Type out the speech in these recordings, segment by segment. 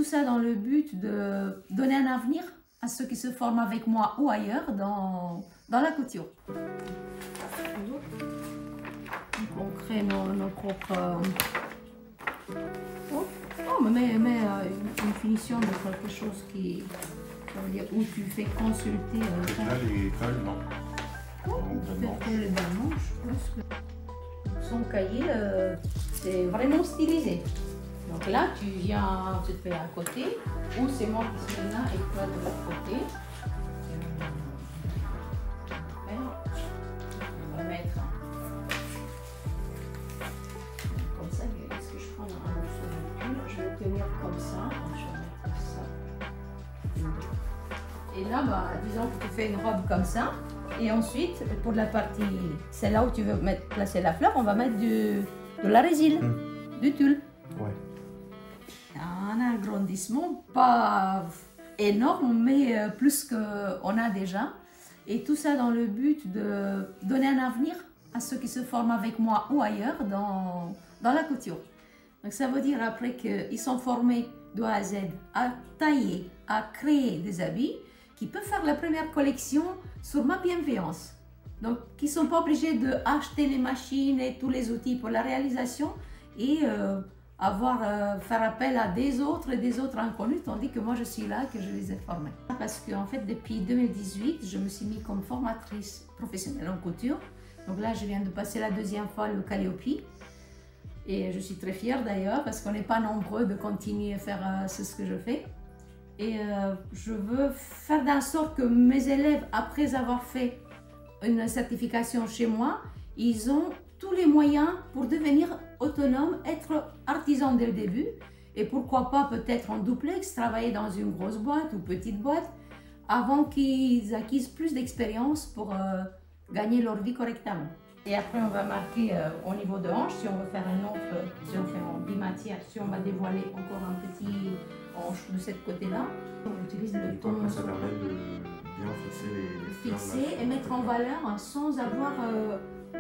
tout ça dans le but de donner un avenir à ceux qui se forment avec moi ou ailleurs dans la couture. Donc on crée nos propres... mais une finition de quelque chose qui... ça veut dire où tu fais consulter... là, les cols, non. Tu fais les belles manches. Je pense que son cahier, c'est vraiment stylisé. Donc là, tu viens, tu te fais à côté, ou c'est moi qui suis là et toi de l'autre côté. On va mettre comme ça. Est-ce que je prends un morceau de tulle? Je vais tenir comme ça. Je vais mettre ça. Et là, disons que tu fais une robe comme ça. Et ensuite, pour la partie, c'est là où tu veux placer la fleur, on va mettre de la résine, du tulle. Ouais. Un agrandissement, pas énorme, mais plus qu'on a déjà. Et tout ça dans le but de donner un avenir à ceux qui se forment avec moi ou ailleurs dans la couture. Donc ça veut dire après qu'ils sont formés de A à Z à tailler, à créer des habits, qui peuvent faire la première collection sur ma bienveillance. Donc, qui ne sont pas obligés d'acheter les machines et tous les outils pour la réalisation et faire appel à des autres inconnus, tandis que moi je suis là, que je les ai formés. Parce qu'en fait, depuis 2018, je me suis mise comme formatrice professionnelle en couture. Donc là, je viens de passer la deuxième fois le Calliope. Et je suis très fière d'ailleurs, parce qu'on n'est pas nombreux de continuer à faire ce que je fais. Et je veux faire en sorte que mes élèves, après avoir fait une certification chez moi, ils ont tous les moyens pour devenir autonomes, être artisans dès le début. Et pourquoi pas peut-être en duplex, travailler dans une grosse boîte ou petite boîte, avant qu'ils acquisent plus d'expérience pour gagner leur vie correctement. Et après on va marquer au niveau de hanche, si on veut faire un autre, si on fait en bimatière, si on va dévoiler encore un petit hanche de ce côté-là, on utilise le ton. Ça permet de bien fixer les fleurs. Fixer et mettre en valeur sans avoir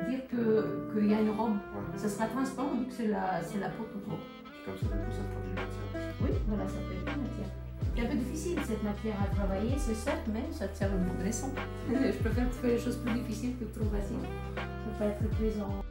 dire qu'il y a une robe. Ouais. Ça sera transparent vu que c'est la peau tout court. Comme ça, du coup, ça fait du matière. Oui, voilà, ça fait une matière. C'est un peu difficile cette matière à travailler, c'est certes, mais ça te sert de dressant. Je préfère faire les choses plus difficiles que trop faciles. Il ne faut pas être plaisant.